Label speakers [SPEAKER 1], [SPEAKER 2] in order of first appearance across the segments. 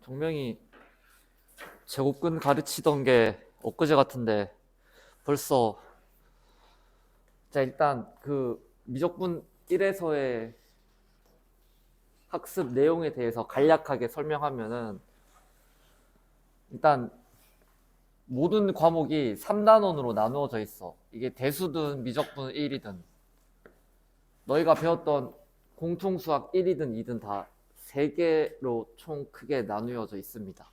[SPEAKER 1] 정명이 제곱근 가르치던 게 엊그제 같은데 벌써. 자, 일단 그 미적분 1에서의 학습 내용에 대해서 간략하게 설명하면은, 일단 모든 과목이 3단원으로 나누어져 있어. 이게 대수든 미적분 1이든 너희가 배웠던 공통수학 1이든 2든 다 3개로 총 크게 나누어져 있습니다.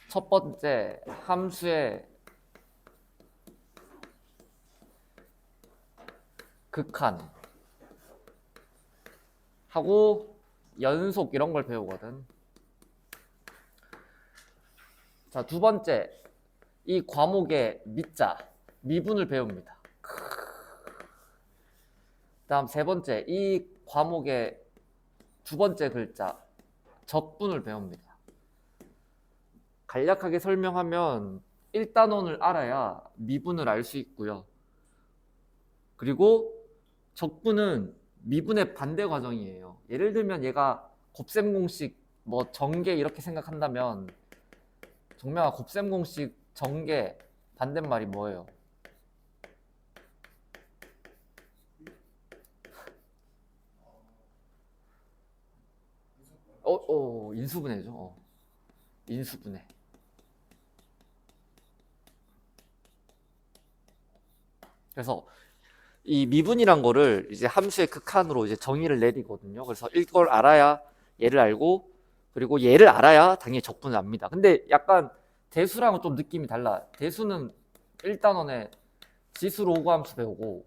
[SPEAKER 1] 첫 번째, 함수의 극한 하고 연속 이런 걸 배우거든. 자, 두 번째, 이 과목의 미자, 미분을 배웁니다. 다음 세 번째, 이 과목의 두 번째 글자, 적분을 배웁니다. 간략하게 설명하면 1단원을 알아야 미분을 알 수 있고요. 그리고 적분은 미분의 반대 과정이에요. 예를 들면 얘가 곱셈 공식, 뭐 전개 이렇게 생각한다면, 정명아, 곱셈 공식 전개 반대말이 뭐예요? 인수분해죠. 인수분해. 그래서 이 미분이란 거를 이제 함수의 극한으로 이제 정의를 내리거든요. 그래서 이걸 알아야 얘를 알고, 그리고 얘를 알아야 당연히 적분을 압니다. 근데 약간 대수랑은 좀 느낌이 달라. 대수는 1단원에 지수 로그 함수 배우고,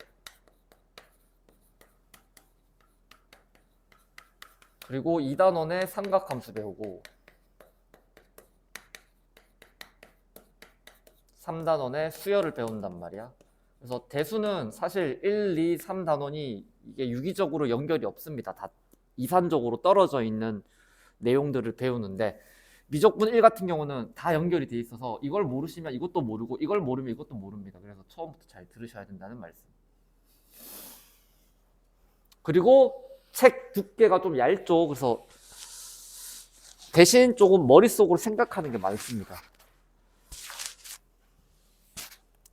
[SPEAKER 1] 그리고 2단원에 삼각 함수 배우고, 3단원에 수열을 배운단 말이야. 그래서 대수는 사실 1, 2, 3단원이 이게 유기적으로 연결이 없습니다. 다 이산적으로 떨어져 있는 내용들을 배우는데, 미적분 1 같은 경우는 다 연결이 돼 있어서 이걸 모르시면 이것도 모르고, 이걸 모르면 이것도 모릅니다. 그래서 처음부터 잘 들으셔야 된다는 말씀. 그리고 책 두께가 좀 얇죠. 그래서 대신 조금 머릿속으로 생각하는 게 많습니다.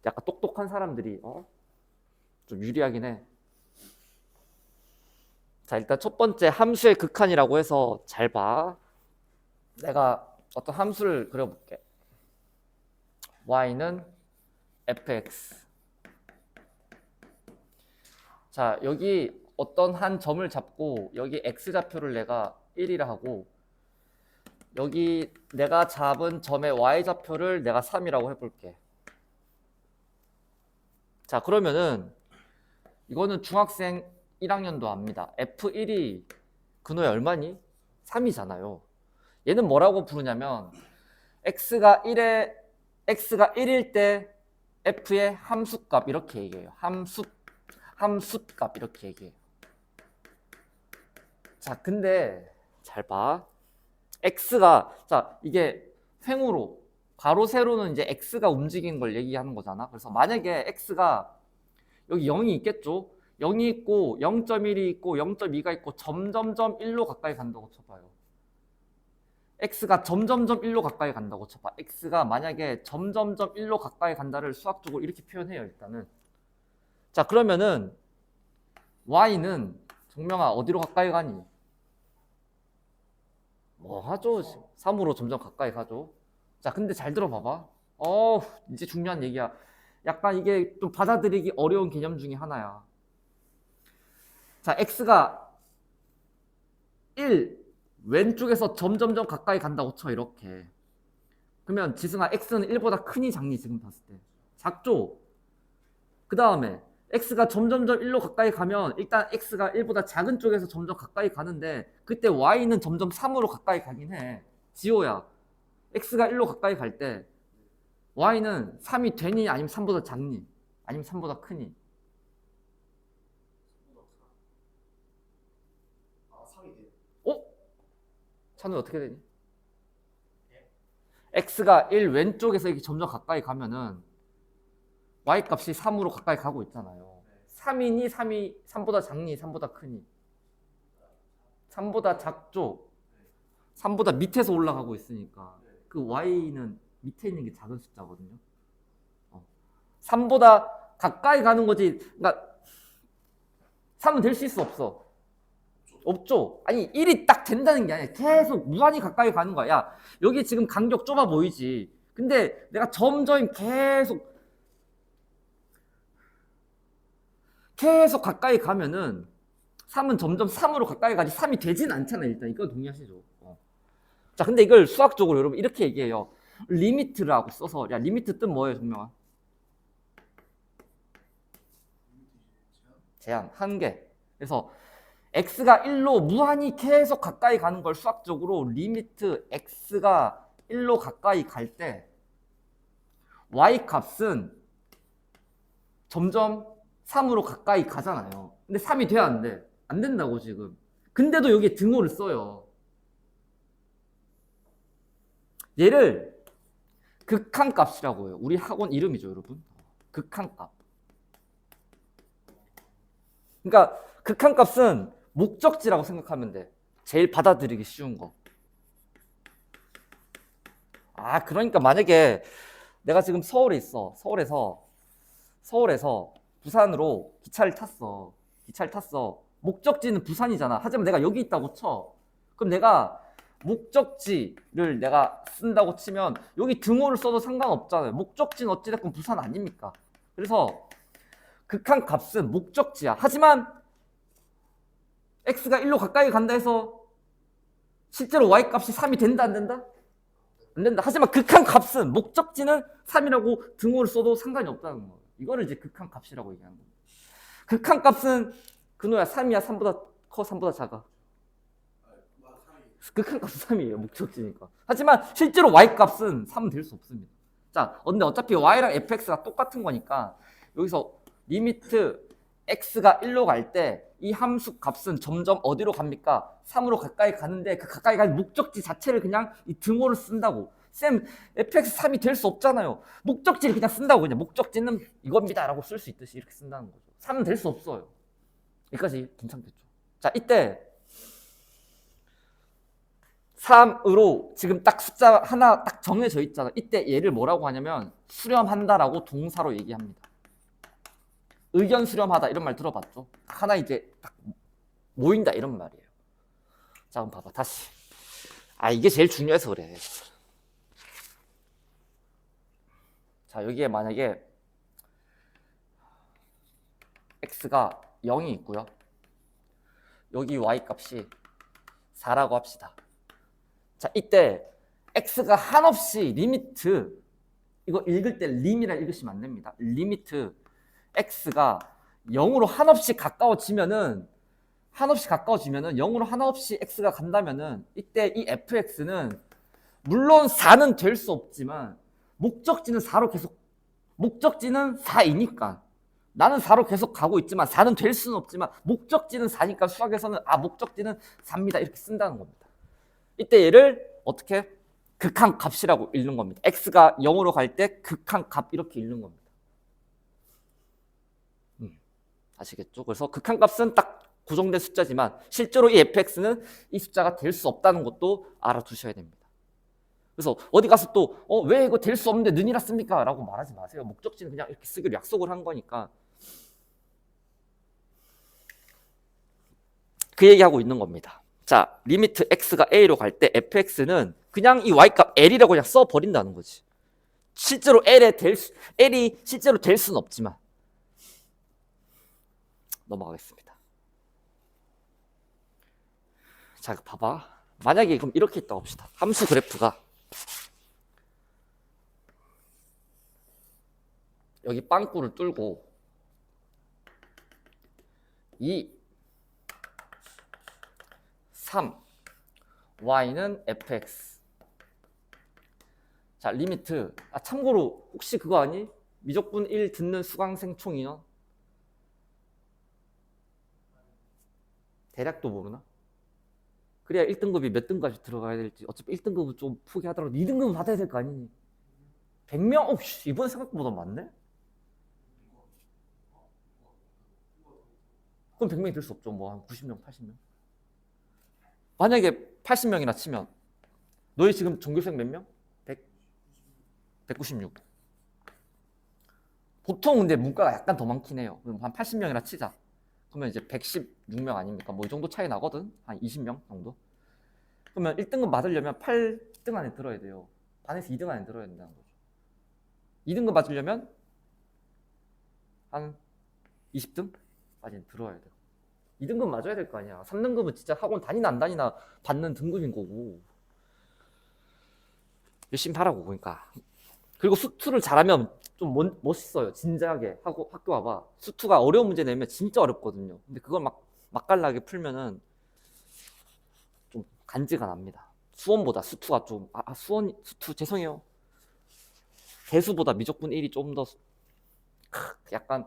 [SPEAKER 1] 약간 똑똑한 사람들이 좀 유리하긴 해. 자, 일단 첫 번째 함수의 극한이라고 해서 잘 봐. 내가 어떤 함수를 그려볼게. y는 fx. 자, 여기 어떤 한 점을 잡고 여기 x좌표를 내가 1이라 하고, 여기 내가 잡은 점의 y좌표를 내가 3이라고 해볼게. 자, 그러면은 이거는 중학생 1학년도 압니다. f1이 근호에 얼마니? 3이잖아요. 얘는 뭐라고 부르냐면, x가 1일 때 f의 함수값 이렇게 얘기해요. 함수값 이렇게 얘기해요. 자, 근데 잘 봐. 자, 이게 횡으로, 가로 세로는 이제 x가 움직이는 걸 얘기하는 거잖아. 그래서 만약에 x가 여기 0이 있겠죠. 0이 있고 0.1이 있고 0.2가 있고 점점점 1로 가까이 간다고 쳐봐요. x가 점점점 1로 가까이 간다고 쳐봐. x가 만약에 점점점 1로 가까이 간다를 수학적으로 이렇게 표현해요. 일단은. 자, 그러면은 y는, 정명아, 어디로 가까이 가니? 뭐 하죠? 3으로 점점 가까이 가죠. 자, 근데 잘 들어봐봐. 이제 중요한 얘기야. 약간 이게 좀 받아들이기 어려운 개념 중에 하나야. 자, x가 1, 왼쪽에서 점점점 가까이 간다고 쳐, 이렇게. 그러면 지승아, x는 1보다 크니 작니? 지금 봤을 때 작죠? 그 다음에 x가 점점점 1로 가까이 가면 일단 x가 1보다 작은 쪽에서 점점 가까이 가는데, 그때 y는 점점 3으로 가까이 가긴 해. 지호야, x가 1로 가까이 갈 때 y는 3이 되니 아니면 3보다 작니? 아니면 3보다 크니? 찬우 어떻게 되니? x가 1 왼쪽에서 이렇게 점점 가까이 가면은 y값이 3으로 가까이 가고 있잖아요. 3이니 3보다 작니? 3보다 크니? 3보다 작죠? 3보다 밑에서 올라가고 있으니까 그 y는 밑에 있는 게 작은 숫자거든요. 3보다 가까이 가는 거지. 그러니까 3은 될 수 있어 없어? 없죠. 아니 1이 딱 된다는 게 아니야. 계속 무한히 가까이 가는 거야. 야, 여기 지금 간격 좁아 보이지. 근데 내가 점점 계속 가까이 가면은 3은 점점 3으로 가까이 가지 3이 되진 않잖아. 일단 이거 동의하시죠. 자, 근데 이걸 수학적으로 여러분 이렇게 얘기해요. 리미트라고 써서. 야, 리미트 뜻 뭐예요, 정명아? 제한, 한계. 그래서 x가 1로 무한히 계속 가까이 가는 걸 수학적으로 리미트 x가 1로 가까이 갈 때 y 값은 점점 3으로 가까이 가잖아요. 근데 3이 돼야 안 돼. 안 된다고 지금. 근데도 여기에 등호를 써요. 얘를 극한값이라고 해요. 우리 학원 이름이죠, 여러분. 극한값. 그러니까 극한값은 목적지라고 생각하면 돼. 제일 받아들이기 쉬운 거. 아, 그러니까 만약에 내가 지금 서울에 있어. 서울에서 부산으로 기차를 탔어. 목적지는 부산이잖아. 하지만 내가 여기 있다고 쳐. 그럼 내가 목적지를 내가 쓴다고 치면 여기 등호를 써도 상관없잖아요. 목적지는 어찌됐건 부산 아닙니까? 그래서 극한값은 목적지야. 하지만 x가 1로 가까이 간다 해서 실제로 y값이 3이 된다 안 된다? 안 된다. 하지만 극한값은 목적지는 3이라고 등호를 써도 상관이 없다는 거예요. 이거를 이제 극한값이라고 얘기하는 거예요. 극한값은 근호야 3이야 3보다 커 3보다 작아? 극한값은 3이에요. 목적지니까. 하지만 실제로 y값은 3은 될 수 없습니다. 자, 근데 어차피 y랑 fx가 똑같은 거니까 여기서 리미트 x가 1로 갈 때 이 함수 값은 점점 어디로 갑니까? 3으로 가까이 가는데 그 가까이 가는 목적지 자체를 그냥 이 등호를 쓴다고. 쌤, fx 3이 될 수 없잖아요. 목적지를 그냥 쓴다고. 그냥 목적지는 이겁니다 라고 쓸 수 있듯이 이렇게 쓴다는 거죠. 3은 될 수 없어요. 여기까지 괜찮겠죠. 자, 이때 3으로 지금 딱 숫자 하나 딱 정해져 있잖아. 이때 얘를 뭐라고 하냐면 수렴한다라고 동사로 얘기합니다. 의견 수렴하다 이런 말 들어봤죠? 하나 이제 딱 모인다 이런 말이에요. 자, 그럼 봐봐 다시. 아, 이게 제일 중요해서 그래. 자, 여기에 만약에 x가 0이 있고요. 여기 y 값이 4라고 합시다. 자, 이때 x가 한없이 리미트, 이거 읽을 때 림이라 읽으시면 안 됩니다. 리미트 x가 0으로 한없이 가까워지면은 0으로 한없이 x가 간다면은 이때 이 fx는 물론 4는 될 수 없지만 목적지는 4이니까 나는 4로 계속 가고 있지만 4는 될 수는 없지만 목적지는 4니까 수학에서는 목적지는 4입니다 이렇게 쓴다는 겁니다. 이때 얘를 어떻게? 극한값이라고 읽는 겁니다. x가 0으로 갈 때 극한값 이렇게 읽는 겁니다. 아시겠죠? 그래서 극한값은 딱 고정된 숫자지만 실제로 이 fx는 이 숫자가 될 수 없다는 것도 알아두셔야 됩니다. 그래서 어디 가서 또 왜 이거 될 수 없는데 는이라 씁니까? 라고 말하지 마세요. 목적지는 그냥 이렇게 쓰기로 약속을 한 거니까. 그 얘기하고 있는 겁니다. 자, 리미트 x가 a로 갈 때 fx는 그냥 이 y값 l이라고 그냥 써버린다는 거지. 실제로 l이 실제로 될 수는 없지만. 넘어가겠습니다. 자, 봐봐. 만약에 그럼 이렇게 있다고 합시다. 함수 그래프가 여기 빵꾸를 뚫고 2, 3, y는 fx. 자, 리미트. 참고로 혹시 그거 아니? 미적분 1 듣는 수강생 총 인원? 대략도 모르나? 그래야 1등급이 몇 등까지 들어가야 될지. 어차피 1등급은 좀 포기하더라도 2등급은 받아야 될 거 아니니? 100명? 이번 생각보다 많네? 그럼 100명이 될 수 없죠. 뭐 한 90명, 80명. 만약에 80명이나 치면 너희 지금 전교생 몇 명? 196. 보통 근데 문과가 약간 더 많긴 해요. 그럼 한 80명이라 치자. 그러면 이제 116명 아닙니까? 뭐 이 정도 차이 나거든? 한 20명 정도? 그러면 1등급 맞으려면 8등 안에 들어야 돼요. 반에서 2등 안에 들어야 된다는 거죠. 2등급 맞으려면 한 20등까지 들어야 돼요. 2등급 맞아야 될 거 아니야. 3등급은 진짜 학원 다니나 안 다니나 받는 등급인 거고. 열심히 하라고, 그러니까. 그리고 수투를 잘하면 좀 멋있어요. 진지하게 하고 학교 와봐. 수투가 어려운 문제 내면 진짜 어렵거든요. 근데 그걸 막 맛깔나게 풀면은 좀 간지가 납니다. 수원보다 수투가 좀 수투 죄송해요. 대수보다 미적분 1이 좀 더 약간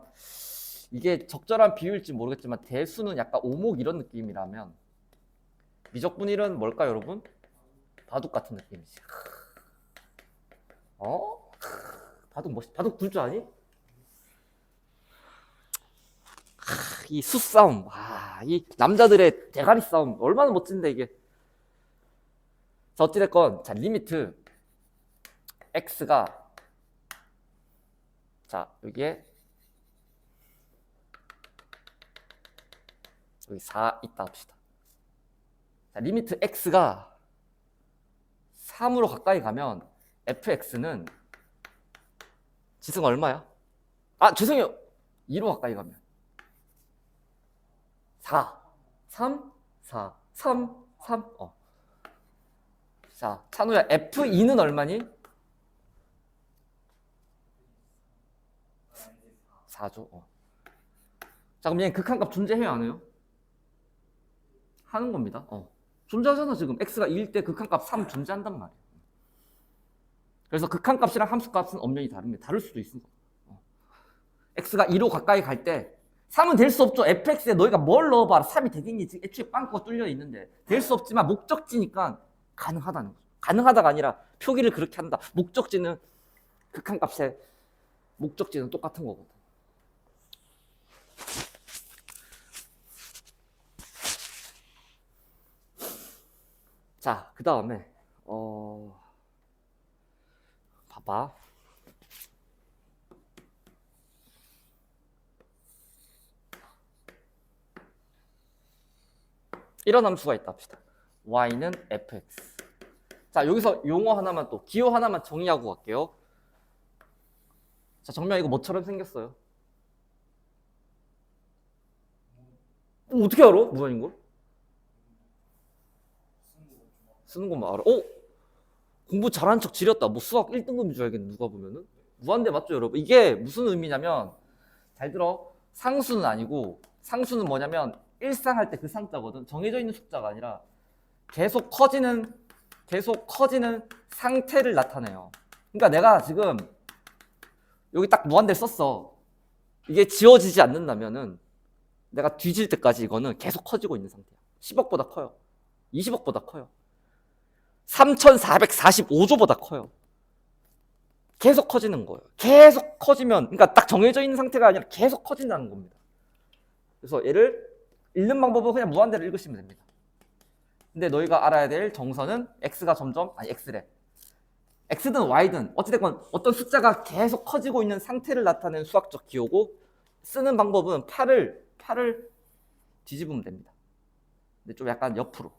[SPEAKER 1] 이게 적절한 비율일지 모르겠지만 대수는 약간 오목 이런 느낌이라면 미적분 1은 뭘까요, 여러분? 바둑 같은 느낌이지. 바둑 굴 줄 아니? 이 수싸움, 이 남자들의 대가리 싸움 얼마나 멋진데 이게. 자, 어찌됐건 자 리미트 x가 자 여기에 여기 4 있다 합시다. 자, 리미트 x가 3으로 가까이 가면 fx는 지수가 얼마야? 죄송해요. 2로 가까이 가면 4 3 4 3 3 자, 찬우야, F2는 얼마니? 4죠. 자, 그럼 얘는 극한값 존재해요, 안 해요? 하는 겁니다. 존재하잖아, 지금. x가 2일 때 극한값 3 존재한단 말이에요. 그래서 극한값이랑 함수값은 엄연히 다릅니다. 다를 수도 있어. x가 2로 가까이 갈 때 3은 될 수 없죠. fx에 너희가 뭘 넣어봐라. 3이 되겠니? 지금 애초에 빵꾸가 뚫려 있는데 될 수 없지만 목적지니까 가능하다는 거죠. 가능하다가 아니라 표기를 그렇게 한다. 목적지는 극한값에 목적지는 똑같은 거거든. 자, 그 다음에 봐봐. 이런 함수가 있다 합시다. y는 fx. 자, 여기서 용어 하나만 또 기호 하나만 정의하고 갈게요. 자, 정면 이거 뭐처럼 생겼어요? 어떻게 알아? 무한인 걸? 쓰는 것만 알아. 공부 잘하는 척 지렸다. 뭐 수학 1등급인 줄 알겠네, 누가 보면은. 무한대 맞죠, 여러분? 이게 무슨 의미냐면, 잘 들어. 상수는 아니고, 상수는 뭐냐면, 일상할 때 그 상자거든. 정해져 있는 숫자가 아니라, 계속 커지는 상태를 나타내요. 그러니까 내가 지금, 여기 딱 무한대 썼어. 이게 지워지지 않는다면은, 내가 뒤질 때까지 이거는 계속 커지고 있는 상태야. 10억보다 커요. 20억보다 커요. 3445조보다 커요. 계속 커지는 거예요. 계속 커지면, 그러니까 딱 정해져 있는 상태가 아니라 계속 커진다는 겁니다. 그래서 얘를 읽는 방법은 그냥 무한대로 읽으시면 됩니다. 근데 너희가 알아야 될 정선은 x가 x래. x든 y든 어찌됐건 어떤 숫자가 계속 커지고 있는 상태를 나타내는 수학적 기호고, 쓰는 방법은 팔을 뒤집으면 됩니다. 근데 좀 약간 옆으로.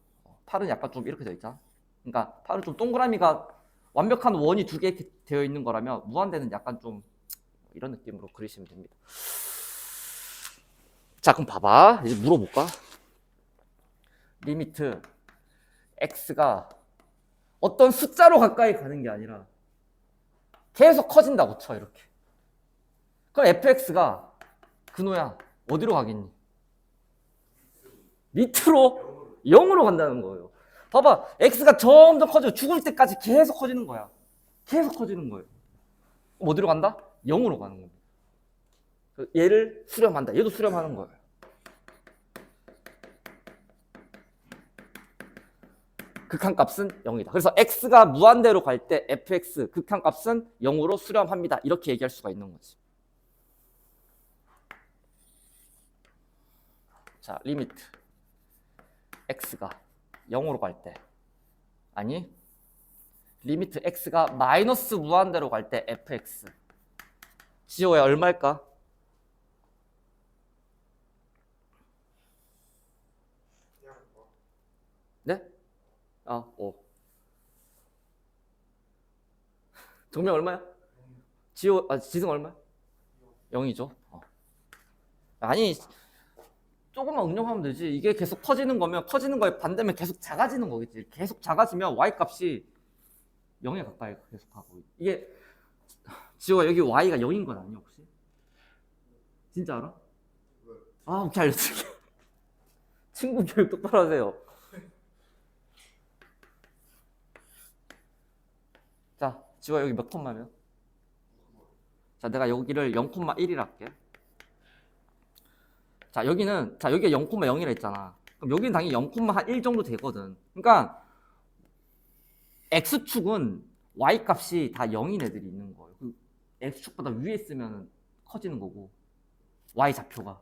[SPEAKER 1] 팔은 약간 좀 이렇게 되어 있잖아. 그러니까 팔은 좀 동그라미가 완벽한 원이 두 개 되어 있는 거라면 무한대는 약간 좀 이런 느낌으로 그리시면 됩니다. 자, 그럼 봐봐. 이제 물어볼까? 리미트 x가 어떤 숫자로 가까이 가는 게 아니라 계속 커진다고 쳐, 이렇게. 그럼 fx가 근호야 어디로 가겠니? 밑으로 0으로 간다는 거예요. 봐봐, x가 점점 커져. 죽을 때까지 계속 커지는 거야. 계속 커지는 거예요. 그럼 어디로 간다? 0으로 가는 겁니다. 얘를 수렴한다. 얘도 수렴하는 거예요. 극한값은 0이다. 그래서 x가 무한대로 갈 때 fx 극한값은 0으로 수렴합니다. 이렇게 얘기할 수가 있는 거지. 자, 리미트 x가 0으로 갈 때, 아니 리미트 x가 마이너스 무한대로 갈 때 fx. 지호야 얼마일까? 네? 5. 정명 얼마야? 지승 얼마야? 0이죠. 아니 조금만 응용하면 되지. 이게 계속 커지는 거면 커지는 거에 반대면 계속 작아지는 거겠지. 계속 작아지면 y 값이 0에 가까이 계속 가고. 이게 지호가 여기 y가 0인 건 아니야 혹시? 진짜 알아? 오케이 알려줄게. 친구 교육 똑바로 하세요. 자, 지호야 여기 몇 콤마면? 자, 내가 여기를 0,1이라 할게. 자, 여기는 여기가 0,0이라 했잖아. 그럼 여기는 당연히 0,1 정도 되거든. 그러니까 x축은 y 값이 다 0인 애들이 있는 거예요. 그 x축보다 위에 있으면 커지는 거고 y 좌표가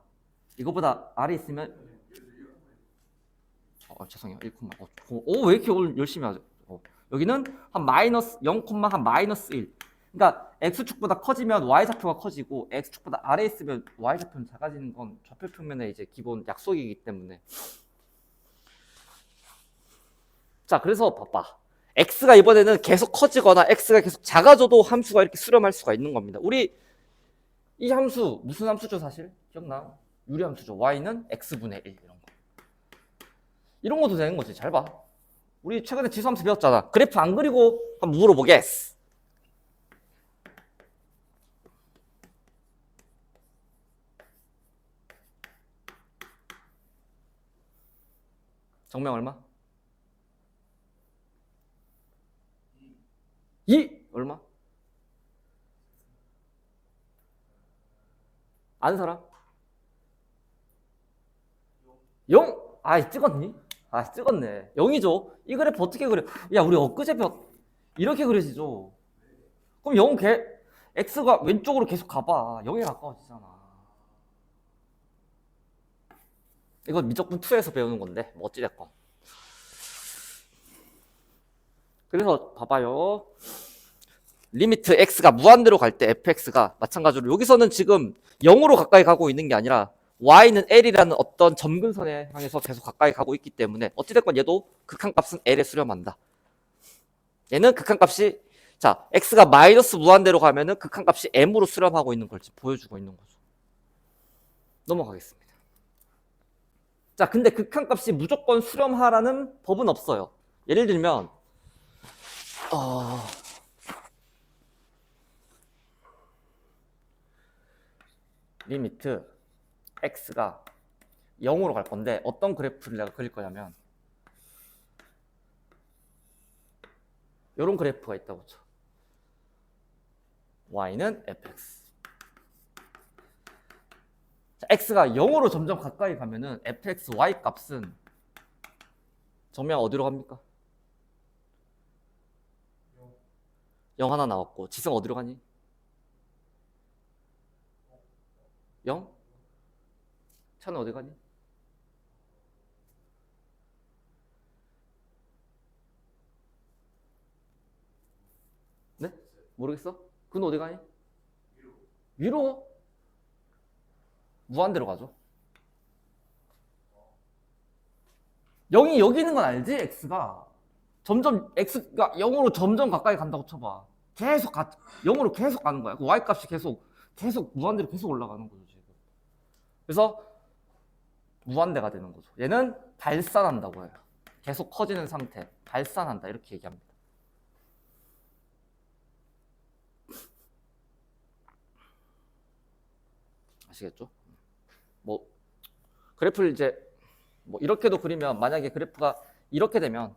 [SPEAKER 1] 이거보다 아래 있으면 죄송해요. 1, 왜 이렇게 오늘 열심히 하죠? 여기는 한 마이너스 0, 한 마이너스 1. 그러니까 x축보다 커지면 y좌표가 커지고 x축보다 아래에 있으면 y좌표는 작아지는 건 좌표 평면의 이제 기본 약속이기 때문에. 자, 그래서 봐봐. x가 이번에는 계속 커지거나 x가 계속 작아져도 함수가 이렇게 수렴할 수가 있는 겁니다. 우리 이 함수 무슨 함수죠 사실? 기억나? 유리함수죠. y는 x분의 1 이런 거. 이런 것도 되는 거지. 잘 봐. 우리 최근에 지수함수 배웠잖아. 그래프 안 그리고 한번 물어보겠어. 정명 얼마? 2 얼마? 아는 사람? 0? 찍었니? 찍었네. 0이죠. 이 그래프 어떻게 그려? 야, 우리 엊그제 이렇게 그려지죠. 그럼 0 x가 왼쪽으로 계속 가봐. 0에 가까워지잖아. 이건 미적분 2에서 배우는 건데 뭐 어찌됐건. 그래서 봐봐요. 리미트 x가 무한대로 갈 때 fx가 마찬가지로 여기서는 지금 0으로 가까이 가고 있는 게 아니라 y는 l이라는 어떤 점근선에 향해서 계속 가까이 가고 있기 때문에 어찌됐건 얘도 극한값은 l에 수렴한다. 얘는 극한값이 x가 마이너스 무한대로 가면은 극한값이 m으로 수렴하고 있는 걸 보여주고 있는 거죠. 넘어가겠습니다. 자, 근데 극한값이 무조건 수렴하라는 법은 없어요. 예를 들면 리미트 x가 0으로 갈 건데 어떤 그래프를 내가 그릴 거냐면 이런 그래프가 있다고 쳐. y는 fx. 자, x가 0으로 점점 가까이 가면은 fx y 값은 정면 어디로 갑니까? 0 하나 나왔고 지성 어디로 가니? 0? 차는 어디 가니? 네? 모르겠어? 그건 어디 가니? 위로? 무한대로 가죠. 0이 여기 있는 건 알지? x가 점점 x가 0으로 점점 가까이 간다고 쳐봐. 계속 0으로 계속 가는 거야. 그 y 값이 계속 무한대로 계속 올라가는 거죠 지금. 그래서 무한대가 되는 거죠. 얘는 발산한다고 해요. 계속 커지는 상태, 발산한다 이렇게 얘기합니다. 아시겠죠? 뭐 그래프를 이제 뭐 이렇게도 그리면 만약에 그래프가 이렇게 되면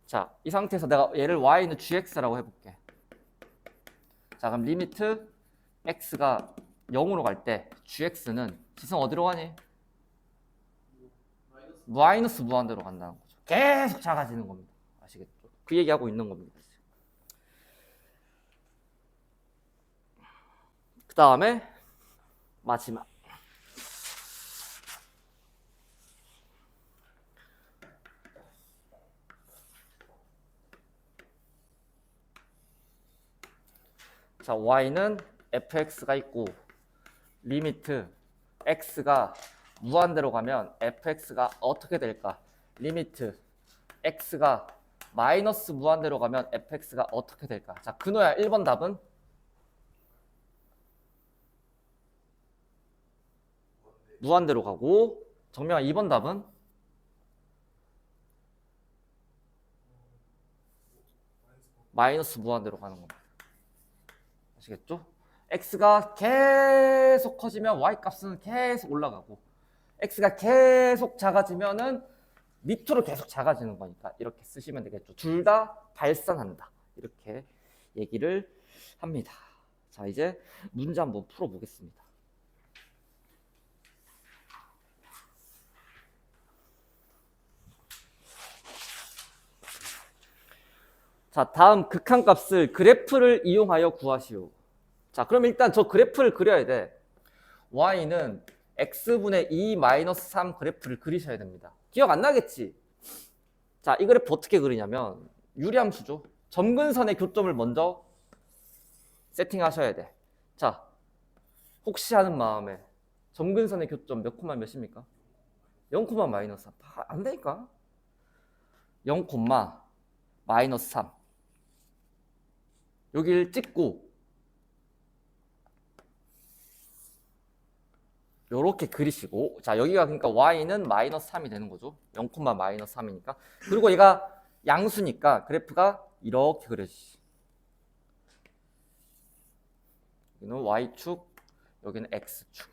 [SPEAKER 1] 자, 이 상태에서 내가 얘를 y는 gx라고 해볼게. 자, 그럼 리미트 x가 0으로 갈 때 gx는 지성 어디로 가니? 마이너스 무한대로 간다는 거죠. 계속 작아지는 겁니다. 아시겠죠? 그 얘기하고 있는 겁니다. 그 다음에 마지막 자, y는 fx가 있고 리미트 x가 무한대로 가면 fx가 어떻게 될까? 리미트 x가 마이너스 무한대로 가면 fx가 어떻게 될까? 자, 근호야 1번 답은 무한대로 가고, 정명아 2번 답은 마이너스 무한대로 가는 겁니다. 아시겠죠? x가 계속 커지면 y 값은 계속 올라가고, x가 계속 작아지면은 밑으로 계속 작아지는 거니까 이렇게 쓰시면 되겠죠. 둘 다 발산한다. 이렇게 얘기를 합니다. 자, 이제 문제 한번 풀어보겠습니다. 자, 다음 극한값을 그래프를 이용하여 구하시오. 자, 그럼 일단 저 그래프를 그려야 돼. y는 x분의 2-3 그래프를 그리셔야 됩니다. 기억 안 나겠지? 자, 이 그래프 어떻게 그리냐면 유리함수죠. 점근선의 교점을 먼저 세팅하셔야 돼. 자, 혹시 하는 마음에 점근선의 교점 몇 콤마 몇입니까? 0 마이너스 3. 안 되니까. 0 마이너스 3. 여기를 찍고 요렇게 그리시고, 자, 여기가 그러니까 y는 마이너스 3이 되는 거죠. 0 마이너스 3이니까. 그리고 얘가 양수니까 그래프가 이렇게 그려지지. 여기는 y축, 여기는 x축.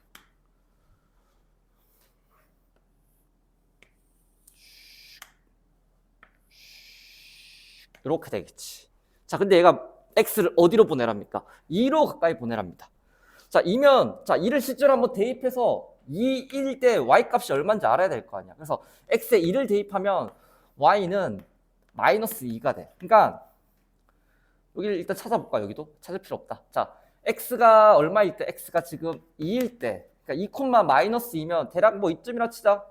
[SPEAKER 1] 이렇게 되겠지. 자, 근데 얘가 x를 어디로 보내랍니까? 2로 가까이 보내랍니다. 자, 2면, 자, 2를 실제로 한번 대입해서 2일 때 y 값이 얼마인지 알아야 될 거 아니야. 그래서 x에 2를 대입하면 y는 마이너스 2가 돼. 그러니까 여기를 일단 찾아볼까? 여기도 찾을 필요 없다. 자, x가 얼마일 때? x가 지금 2일 때, 그러니까 2 마이너스 2면 대략 뭐 이쯤이라 치자.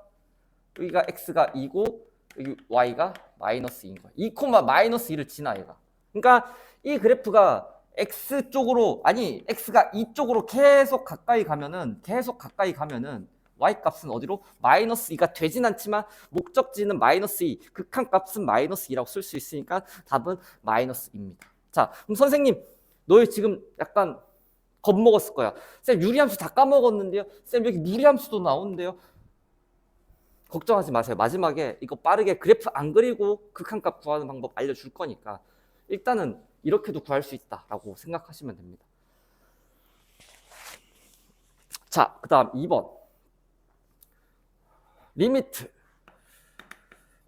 [SPEAKER 1] 여기가 x가 2고 여기 y가 마이너스 2인 거야. 2 마이너스 2를 지나 얘가. 그러니까 이 그래프가 x 쪽으로, 아니 x가 2 쪽으로 계속 가까이 가면은 y 값은 어디로? 마이너스 2가 되진 않지만 목적지는 마이너스 2, 극한 값은 마이너스 2라고 쓸 수 있으니까 답은 마이너스 2입니다. 자, 그럼 선생님, 너희 지금 약간 겁먹었을 거야. 쌤, 유리함수 다 까먹었는데요. 쌤, 여기 무리함수도 나오는데요. 걱정하지 마세요. 마지막에 이거 빠르게 그래프 안 그리고 극한값 구하는 방법 알려줄 거니까 일단은 이렇게도 구할 수 있다라고 생각하시면 됩니다. 자, 그 다음 2번. 리미트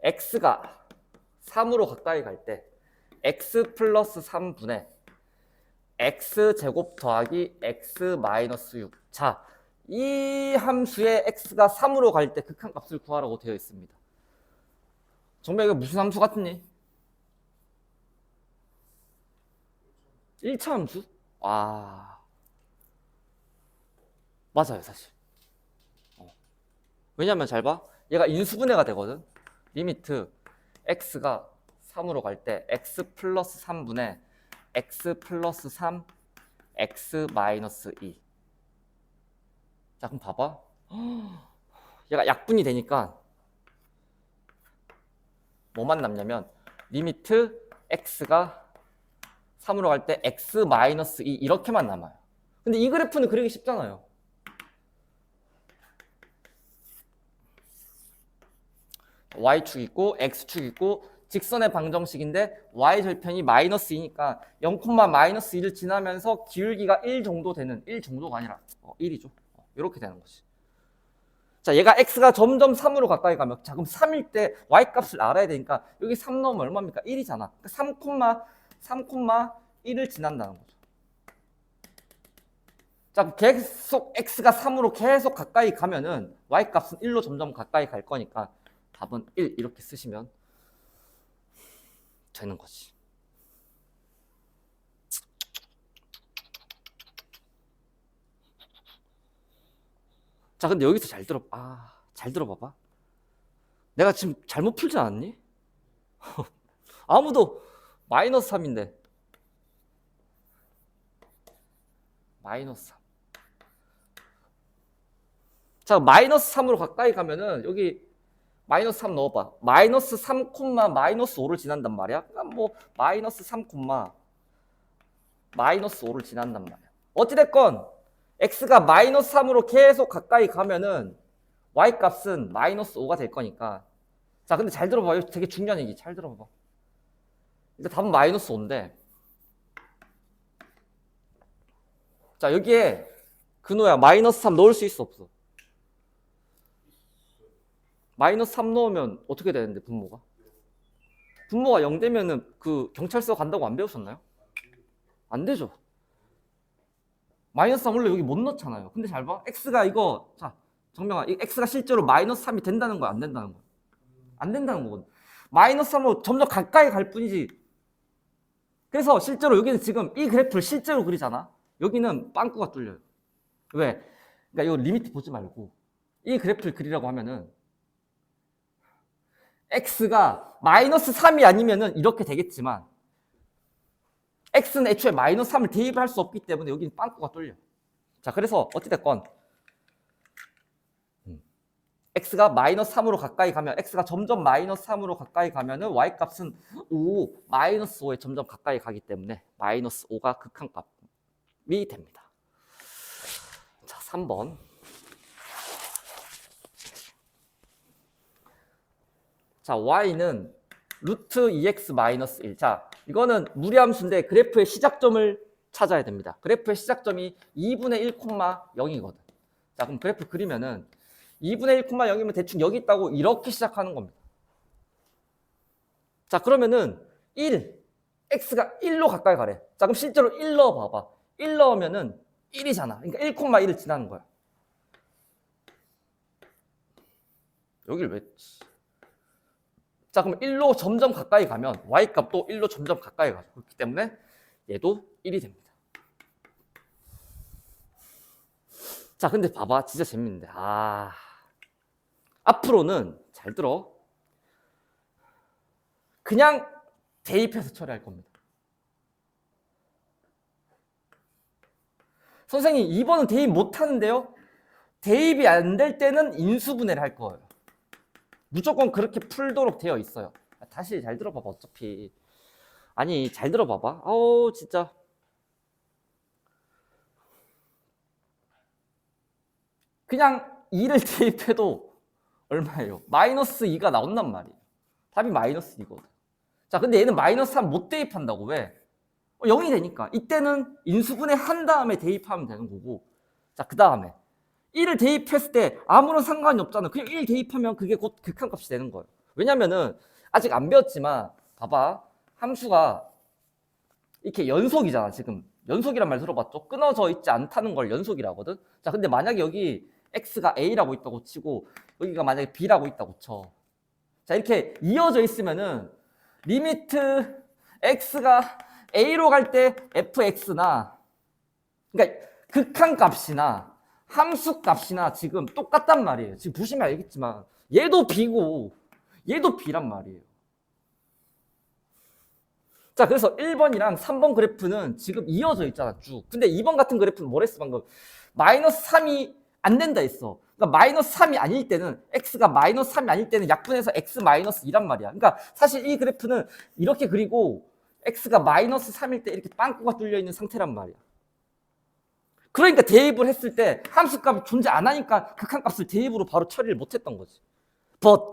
[SPEAKER 1] x가 3으로 가까이 갈 때 x 플러스 3분의 x제곱 더하기 x 마이너스 6. 자, 이 함수의 x가 3으로 갈 때 극한값을 구하라고 되어 있습니다. 정말 이거 무슨 함수 같니? 1차 함수? 와, 맞아요, 사실. 왜냐면 잘 봐. 얘가 인수분해가 되거든. 리미트 x가 3으로 갈 때 x 플러스 3분의 x 플러스 3 x 마이너스 2. 자, 그럼 봐봐. 얘가 약분이 되니까 뭐만 남냐면 리미트 x가 3으로 갈 때 x 마이너스 2 이렇게만 남아요. 근데 이 그래프는 그리기 쉽잖아요. y축 있고 x축 있고 직선의 방정식인데 y절편이 마이너스 2니까 0, 마이너스 2를 지나면서 기울기가 1 정도 되는, 1 정도가 아니라 1이죠. 이렇게 되는 거지. 자, 얘가 x가 점점 3으로 가까이 가면, 자, 그럼 3일 때 y 값을 알아야 되니까 여기 3 넣으면 얼마입니까? 1이잖아. 그러니까 3,1을 지난다는 거죠. 자, 계속 x가 3으로 계속 가까이 가면은 y 값은 1로 점점 가까이 갈 거니까 답은 1 이렇게 쓰시면 되는 거지. 자, 근데 여기서 잘 들어봐봐. 내가 지금 잘못 풀지 않았니? 아무도 마이너스 3인데 마이너스 3. 자, 마이너스 3으로 가까이 가면은 여기 마이너스 3 넣어봐. 마이너스 3, 마이너스 5를 지난단 말이야. 그러니까 뭐 마이너스 3, 마이너스 5를 지난단 말이야. 어찌됐건 x가 마이너스 3으로 계속 가까이 가면은 y 값은 마이너스 5가 될 거니까. 자, 근데 잘 들어봐. 이거 되게 중요한 얘기. 잘 들어봐. 일단 답은 마이너스 5인데, 자, 여기에 근호야 마이너스 3 넣을 수 있어 없어? 마이너스 3 넣으면 어떻게 되는데 분모가? 분모가 0 되면은 그 경찰서 간다고 안 배우셨나요? 안 되죠. 마이너스 3 원래 여기 못 넣잖아요. 근데 잘 봐. x가 이거, 자, 정명아, 이 x가 실제로 마이너스 3이 된다는 거야, 안 된다는 거야? 안 된다는 거거든. 마이너스 3으로 점점 가까이 갈 뿐이지. 그래서 실제로 여기는 지금 이 그래프를 실제로 그리잖아. 여기는 빵꾸가 뚫려요. 왜? 그러니까 이거 리미트 보지 말고 이 그래프를 그리라고 하면은 x가 마이너스 3이 아니면은 이렇게 되겠지만 x는 애초에 마이너스 3을 대입할 수 없기 때문에 여기는 빵꾸가 뚫려. 자, 그래서 어찌됐건 x가 마이너스 3으로 가까이 가면, x가 점점 마이너스 3으로 가까이 가면은 y 값은 5, 마이너스 5에 점점 가까이 가기 때문에 마이너스 5가 극한값이 됩니다. 자, 3번. 자, y는 루트 2x 마이너스 1. 자, 이거는 무리함수인데 그래프의 시작점을 찾아야 됩니다. 그래프의 시작점이 2분의 1, 0이거든. 자, 그럼 그래프 그리면은 2분의 1, 0이면 대충 여기 있다고 이렇게 시작하는 겁니다. 자, 그러면은 1, x가 1로 가까이 가래. 자, 그럼 실제로 1 넣어봐봐. 1 넣으면은 1이잖아. 그러니까 1, 1을 지나는 거야. 여길 왜? 자, 그럼 1로 점점 가까이 가면 y 값도 1로 점점 가까이 가죠. 그렇기 때문에 얘도 1이 됩니다. 자, 근데 봐봐. 진짜 재밌는데. 앞으로는 잘 들어. 그냥 대입해서 처리할 겁니다. 선생님, 2번은 대입 못 하는데요? 대입이 안 될 때는 인수분해를 할 거예요. 무조건 그렇게 풀도록 되어 있어요. 다시 잘 들어봐봐. 어차피 아니, 잘 들어봐봐. 진짜 그냥 2를 대입해도 얼마예요? 마이너스 2가 나온단 말이에요. 답이 마이너스 2거든. 자, 근데 얘는 마이너스 3 못 대입한다고. 왜? 0이 되니까. 이때는 인수분해 한 다음에 대입하면 되는 거고. 자, 그 다음에 1을 대입했을 때 아무런 상관이 없잖아. 그냥 1 대입하면 그게 곧 극한값이 되는 거예요. 왜냐면은 아직 안 배웠지만 봐봐. 함수가 이렇게 연속이잖아. 지금 연속이란 말 들어봤죠? 끊어져 있지 않다는 걸 연속이라거든. 자, 근데 만약에 여기 x가 a라고 있다고 치고 여기가 만약에 b라고 있다고 쳐. 자, 이렇게 이어져 있으면은 리미트 x가 a로 갈 때 fx나, 그러니까 극한값이나 함수값이나 지금 똑같단 말이에요. 지금 보시면 알겠지만 얘도 b고 얘도 b란 말이에요. 자, 그래서 1번이랑 3번 그래프는 지금 이어져 있잖아, 쭉. 근데 2번 같은 그래프는 뭐랬어, 방금? 마이너스 3이 안 된다 했어. 그러니까 마이너스 3이 아닐 때는, x가 마이너스 3이 아닐 때는 약분해서 x 마이너스 2란 말이야. 그러니까 사실 이 그래프는 이렇게 그리고 x가 마이너스 3일 때 이렇게 빵꾸가 뚫려 있는 상태란 말이야. 그러니까 대입을 했을 때 함수값이 존재 안 하니까 극한값을 대입으로 바로 처리를 못 했던 거지. but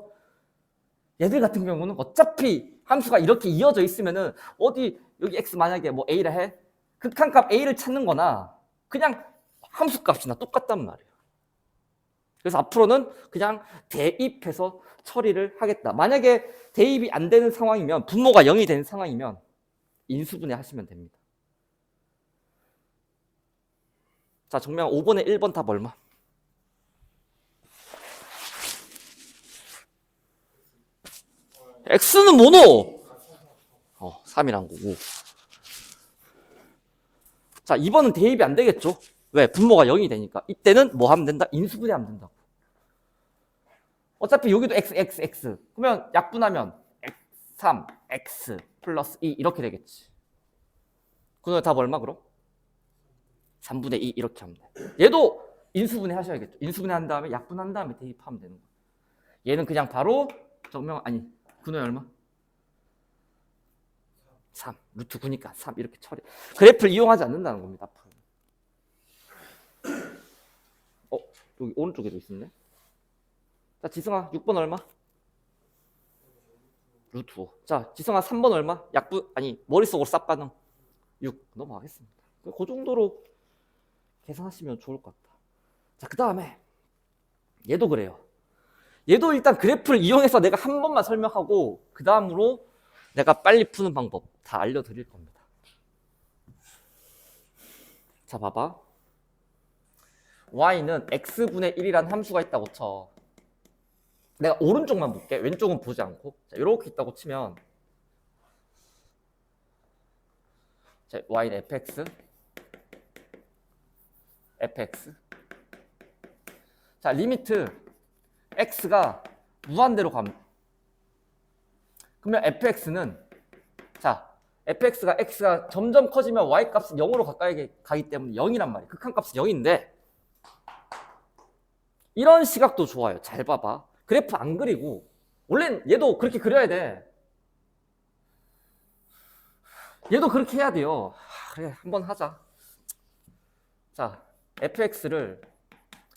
[SPEAKER 1] 얘들 같은 경우는 어차피 함수가 이렇게 이어져 있으면은 어디 여기 x 만약에 뭐 a라 해? 극한값 a를 찾는 거나 그냥 함수값이나 똑같단 말이에요. 그래서 앞으로는 그냥 대입해서 처리를 하겠다. 만약에 대입이 안 되는 상황이면, 분모가 0이 되는 상황이면 인수분해 하시면 됩니다. 자, 정명 5번에 1번 답 얼마? x는 뭐노? 3이란 거고. 자, 2번은 대입이 안 되겠죠? 왜? 분모가 0이 되니까. 이때는 뭐 하면 된다? 인수분해 하면 된다고. 어차피 여기도 x. 그러면 약분하면 x3, x 플러스 2 이렇게 되겠지. 그럼 답 얼마 그럼? 3분의 2 이렇게 하면 돼. 얘도 인수분해 하셔야겠죠. 인수분해 한 다음에 약분한 다음에 대입하면 되는 거야. 얘는 그냥 바로 정명 아니 근호에 얼마? 3 루트 9니까 3 이렇게 처리. 그래프를 이용하지 않는다는 겁니다. 앞으로. 여기 오른쪽에도 있었네. 자 지승아 6번 얼마? 루트 5. 자 지승아 3번 얼마? 약분 아니 머릿속으로 쌉 가능 6 넘어가겠습니다. 그 정도로 계산하시면 좋을 것 같다. 자 그 다음에 얘도 그래요. 얘도 일단 그래프를 이용해서 내가 한 번만 설명하고 그 다음으로 내가 빨리 푸는 방법 다 알려드릴 겁니다. 자 봐봐. y는 x분의 1이라는 함수가 있다고 쳐. 내가 오른쪽만 볼게. 왼쪽은 보지 않고. 자, 이렇게 있다고 치면 자, y는 fx 자 리미트 x가 무한대로 가면 그러면 fx는 자 x가 점점 커지면 y 값은 0으로 가까이 가기 때문에 0이란 말이에요. 극한값은 0인데 이런 시각도 좋아요. 잘 봐봐. 그래프 안 그리고 원래는 얘도 그렇게 그려야 돼. 얘도 그렇게 해야 돼요. 그래 한번 하자. 자 fx를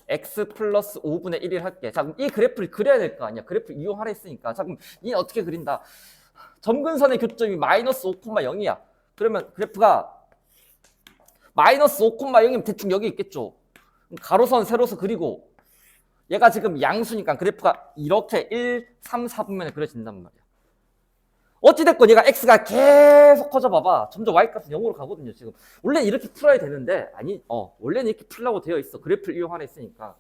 [SPEAKER 1] x 플러스 5분의 1을 할게. 자, 그럼 이 그래프를 그려야 될 거 아니야. 그래프 이용하라 했으니까. 자, 그럼 이 어떻게 그린다? 점근선의 교점이 마이너스 5,0이야. 그러면 그래프가 마이너스 5,0이면 대충 여기 있겠죠. 가로선, 세로선 그리고 얘가 지금 양수니까 그래프가 이렇게 1, 3, 4분면에 그려진단 말이야. 어찌됐건 얘가 x가 계속 커져 봐봐. 점점 y값은 0으로 가거든요. 지금 원래 이렇게 풀어야 되는데 아니 원래는 이렇게 풀려고 되어 있어. 그래프를 이용하라 했으니까.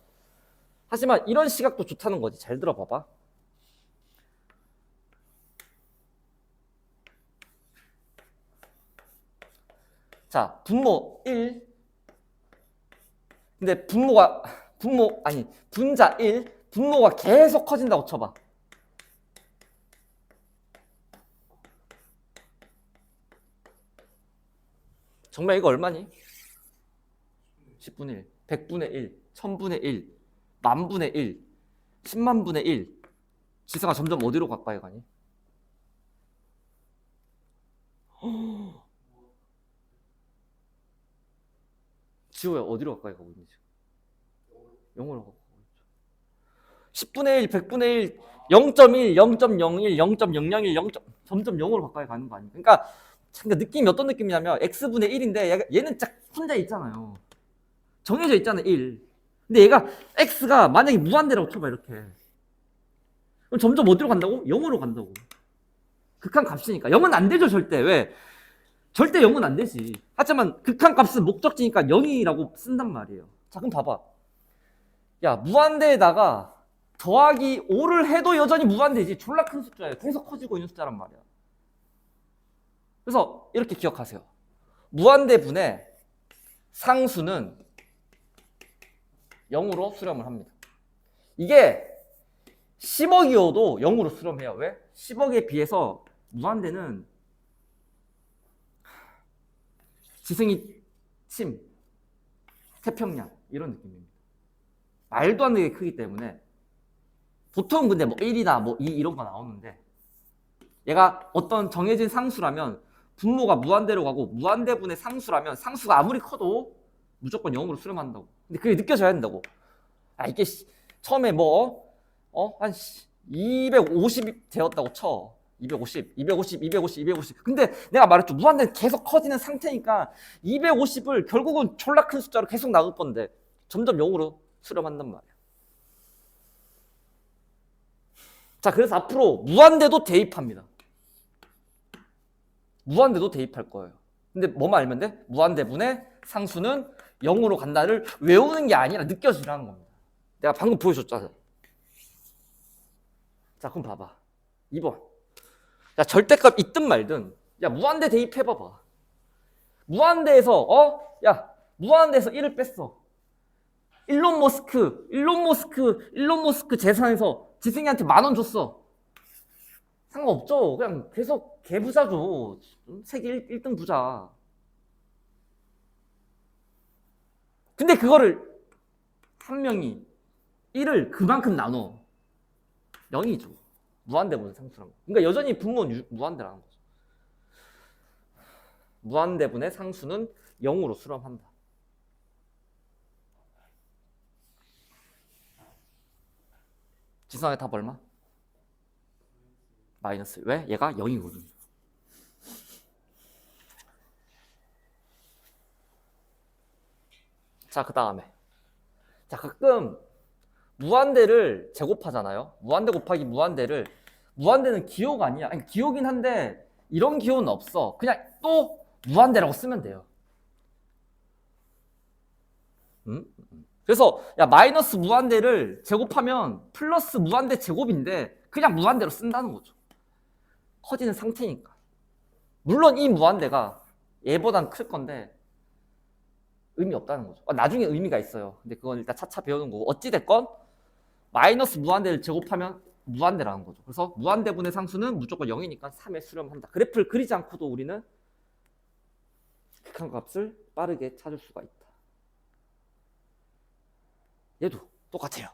[SPEAKER 1] 하지만 이런 시각도 좋다는 거지. 잘 들어봐봐. 자 분모 1 근데 분자 1 분모가 계속 커진다고 쳐봐. 정말 이거 얼마니? 10분의 1, 100분의 1, 1000분의 1, 만분의 1, 10만분의 1. 지성아 점점 어디로 가까이 가니? 지호야 어디로 가까이 가고 있니 지금? 0으로 가고 있죠. 10분의 1, 100분의 1, 0.1, 0.01, 0.001, 0. 점점 0으로 가까이 가는 거 아니야? 그러니까 느낌이 어떤 느낌이냐면 x분의 1인데 얘는 딱 혼자 있잖아요. 정해져 있잖아 1. 근데 얘가 x가 만약에 무한대라고 쳐봐 이렇게. 그럼 점점 어디로 간다고? 0으로 간다고. 극한값이니까. 0은 안 되죠 절대. 왜? 절대 0은 안 되지. 하지만 극한값은 목적지니까 0이라고 쓴단 말이에요. 자 그럼 봐봐. 야 무한대에다가 더하기 5를 해도 여전히 무한대지. 졸라 큰 숫자예요. 계속 커지고 있는 숫자란 말이야. 그래서 이렇게 기억하세요. 무한대분의 상수는 0으로 수렴을 합니다. 이게 10억이어도 0으로 수렴해요. 왜? 10억에 비해서 무한대는 지승이 침, 태평양 이런 느낌입니다. 말도 안 되게 크기 때문에 보통 근데 뭐 1이나 뭐 2 이런 거 나오는데 얘가 어떤 정해진 상수라면 분모가 무한대로 가고 무한대분의 상수라면 상수가 아무리 커도 무조건 0으로 수렴한다고. 근데 그게 느껴져야 된다고. 이게 처음에 한 250이 되었다고 쳐. 250. 근데 내가 말했죠. 무한대는 계속 커지는 상태니까 250을 결국은 졸라 큰 숫자로 계속 나올 건데 점점 0으로 수렴한단 말이야. 자, 그래서 앞으로 무한대도 대입합니다. 무한대도 대입할 거예요. 근데 뭐만 알면 돼? 무한대분의 상수는 0으로 간다를 외우는 게 아니라 느껴지라는 겁니다. 내가 방금 보여줬잖아. 자, 그럼 봐봐. 2번. 자, 절대값 있든 말든 야 무한대 대입해봐봐. 무한대에서 무한대에서 1을 뺐어. 일론 머스크 재산에서 지승이한테 10,000원 줬어. 상관없죠. 그냥 계속 개부자죠. 세계 1등 부자. 근데 그거를 한 명이 1을 그만큼 나눠. 0이죠. 무한대분의 상수란 거. 그러니까 여전히 분모는 무한대라는 거죠. 무한대분의 상수는 0으로 수렴한다. 지성의 답 얼마? 마이너스. 왜? 얘가 0이거든. 자, 그 다음에. 자, 가끔 무한대를 제곱하잖아요. 무한대 곱하기 무한대를. 무한대는 기호가 아니야. 아니, 기호긴 한데 이런 기호는 없어. 그냥 또 무한대라고 쓰면 돼요. 그래서 야, 마이너스 무한대를 제곱하면 플러스 무한대 제곱인데 그냥 무한대로 쓴다는 거죠. 커지는 상태니까. 물론 이 무한대가 얘보단 클 건데 의미 없다는 거죠. 나중에 의미가 있어요. 근데 그건 일단 차차 배우는 거고. 어찌됐건 마이너스 무한대를 제곱하면 무한대라는 거죠. 그래서 무한대분의 상수는 무조건 0이니까 3에 수렴한다. 그래프를 그리지 않고도 우리는 극한값을 빠르게 찾을 수가 있다. 얘도 똑같아요.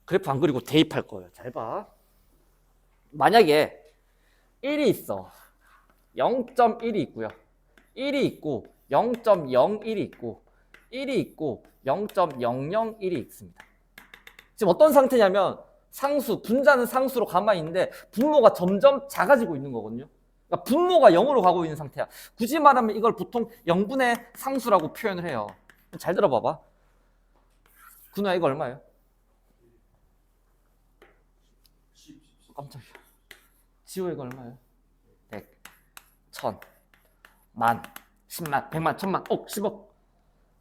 [SPEAKER 1] 그래프 안 그리고 대입할 거예요. 잘 봐. 만약에 1이 있어. 0.1이 있고요. 1이 있고 0.01이 있고 1이 있고 0.001이 있습니다. 지금 어떤 상태냐면 상수, 분자는 상수로 가만히 있는데 분모가 점점 작아지고 있는 거거든요. 그러니까 분모가 0으로 가고 있는 상태야. 굳이 말하면 이걸 보통 0분의 상수라고 표현을 해요. 잘 들어봐봐. 군우야, 이거 얼마예요? 깜짝이야. 지호 이거 얼마예요? 100, 1000, 만, 10만, 100만, 1000만, 억, 10억.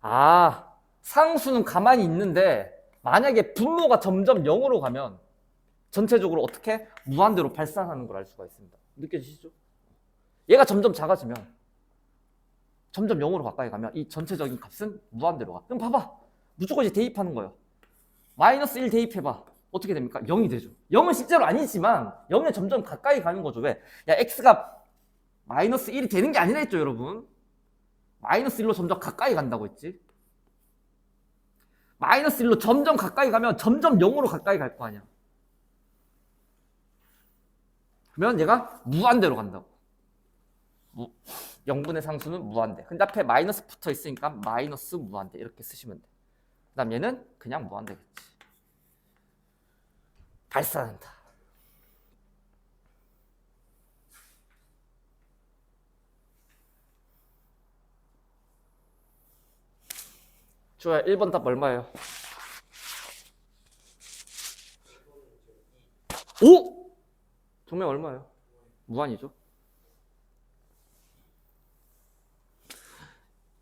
[SPEAKER 1] 아, 상수는 가만히 있는데 만약에 분모가 점점 0으로 가면 전체적으로 어떻게? 무한대로 발산하는 걸 알 수가 있습니다. 느껴지시죠? 얘가 점점 작아지면 점점 0으로 가까이 가면 이 전체적인 값은 무한대로 가. 그럼 봐봐. 무조건 이제 대입하는 거예요. 마이너스 1 대입해봐. 어떻게 됩니까? 0이 되죠. 0은 실제로 아니지만 0에 점점 가까이 가는 거죠. 왜? 야, x가 마이너스 1이 되는 게 아니라 했죠, 여러분. 마이너스 1로 점점 가까이 간다고 했지. 마이너스 1로 점점 가까이 가면 점점 0으로 가까이 갈 거 아니야. 그러면 얘가 무한대로 간다고. 0분의 상수는 무한대. 근데 앞에 마이너스 붙어 있으니까 마이너스 무한대 이렇게 쓰시면 돼. 그 다음 얘는 그냥 무한대겠지. 발산한다. 좋아요. 1번 답 얼마예요? 5! 정말 얼마예요? 무한이죠.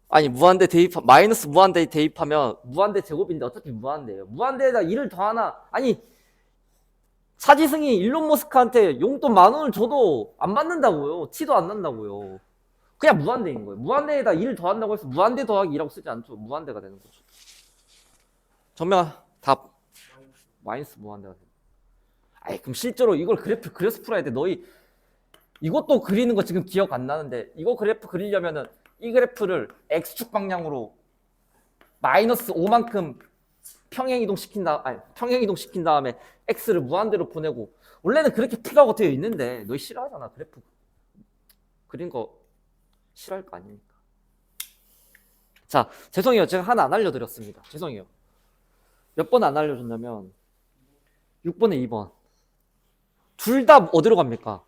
[SPEAKER 1] 아니, 무한대 대입, 마이너스 무한대 대입하면 무한대 제곱인데 어차피 무한대예요. 무한대에다 1을 더하나, 아니, 차지승이 일론 머스크한테 용돈 10,000원을 줘도 안 받는다고요. 티도 안 난다고요. 그냥 무한대인 거예요. 무한대에다 1을 더한다고 해서 무한대 더하기 2라고 쓰지 않죠. 무한대가 되는 거죠. 정명아, 답. 마이너스 무한대가 돼요. 아이, 그럼 실제로 이걸 그래프 그려서 풀어야 돼. 너희 이것도 그리는 거 지금 기억 안 나는데 이거 그래프 그리려면은 이 그래프를 x축 방향으로 마이너스 5만큼 평행이동 시킨 다음에 x를 무한대로 보내고 원래는 그렇게 풀라고 되어 있는데 너희 싫어하잖아. 그래프 그린 거 싫어할 거 아닙니까? 자, 죄송해요. 제가 하나 안 알려드렸습니다. 죄송해요. 몇 번 안 알려줬냐면 6번에 2번 둘 다 어디로 갑니까?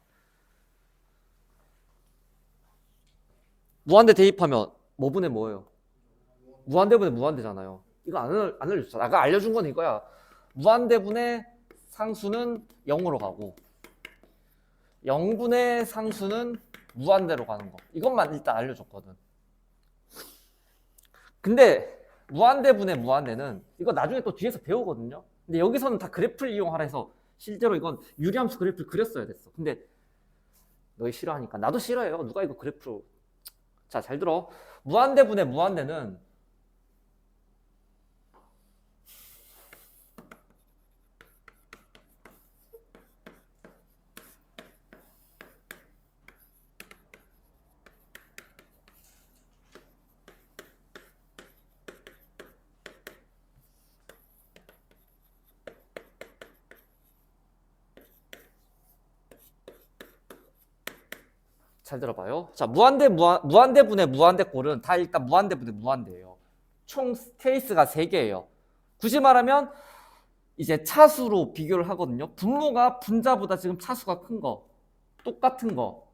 [SPEAKER 1] 무한대 대입하면 뭐분의 뭐예요? 무한대분의 무한대잖아요. 이거 안 알려줬잖아. 아까 알려준 건 이거야. 무한대분의 상수는 0으로 가고 0분의 상수는 무한대로 가는 거. 이것만 일단 알려줬거든. 근데 무한대분의 무한대는 이거 나중에 또 뒤에서 배우거든요. 근데 여기서는 다 그래프를 이용하라 해서 실제로 이건 유리함수 그래프를 그렸어야 됐어. 근데 너희 싫어하니까 나도 싫어해요. 누가 이거 그래프로. 자, 잘 들어. 무한대분의 무한대는 잘 들어봐요. 자, 무한대분의 무한대꼴은 다 일단 무한대분의 무한대예요. 총 케이스가 3개예요. 굳이 말하면 이제 차수로 비교를 하거든요. 분모가 분자보다 지금 차수가 큰 거, 똑같은 거.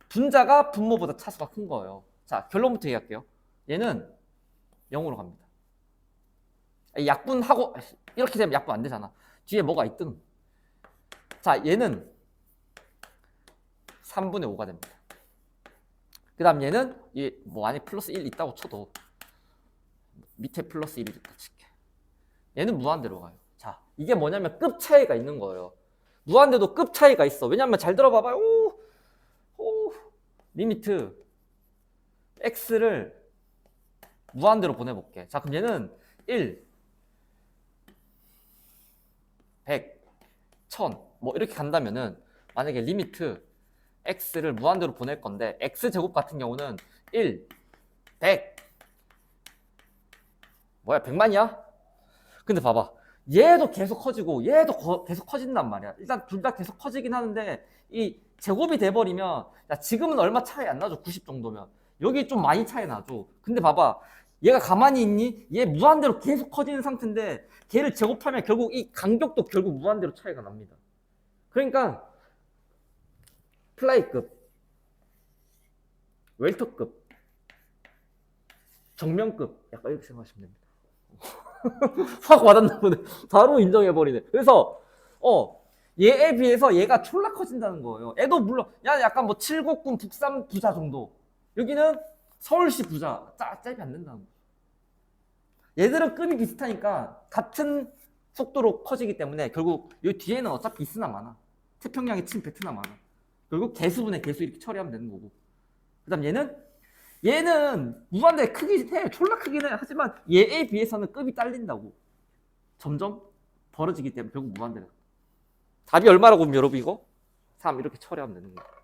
[SPEAKER 1] 분자가 분모보다 차수가 큰 거예요. 자, 결론부터 얘기할게요. 얘는 0으로 갑니다. 약분하고 이렇게 되면 약분 안 되잖아. 뒤에 뭐가 있든. 자, 얘는 3분의 5가 됩니다. 그 다음 얘는 뭐 안에 플러스 1 있다고 쳐도 밑에 플러스 1이 있다 칠게. 얘는 무한대로 가요. 자, 이게 뭐냐면 급 차이가 있는 거예요. 무한대도 급 차이가 있어. 왜냐면 잘 들어봐봐요. 리미트 x를 무한대로 보내볼게. 자, 그럼 얘는 1, 100, 1000 뭐 이렇게 간다면은 만약에 리미트 x를 무한대로 보낼 건데 x제곱 같은 경우는 1, 100 뭐야 100만이야? 근데 봐봐, 얘도 계속 커지고 얘도 계속 커진단 말이야. 일단 둘 다 계속 커지긴 하는데 이 제곱이 돼버리면 야, 지금은 얼마 차이 안 나죠. 90 정도면 여기 좀 많이 차이 나죠. 근데 봐봐, 얘가 가만히 있니? 얘 무한대로 계속 커지는 상태인데 걔를 제곱하면 결국 이 간격도 결국 무한대로 차이가 납니다. 그러니까 플라이급, 웰터급, 정면급 약간 이렇게 생각하시면 됩니다. 확 와닿나 보네. 바로 인정해버리네. 그래서 얘에 비해서 얘가 졸라 커진다는 거예요. 얘도 물론 약간 뭐 칠곡군 북산 부자 정도, 여기는 서울시 부자 짭이 안 된다는 거예요. 얘들은 급이 비슷하니까 같은 속도로 커지기 때문에 결국 이 뒤에는 어차피 있으나 마나, 태평양에 친 베트남 마나, 결국 개수분의 개수 이렇게 처리하면 되는 거고. 그 다음 얘는 무한대 크긴 해. 졸라 크긴 해. 하지만 얘에 비해서는 급이 딸린다고. 점점 벌어지기 때문에 결국 무한대로. 답이 얼마라고 보면 여러분 이거? 3 이렇게 처리하면 되는 거예요.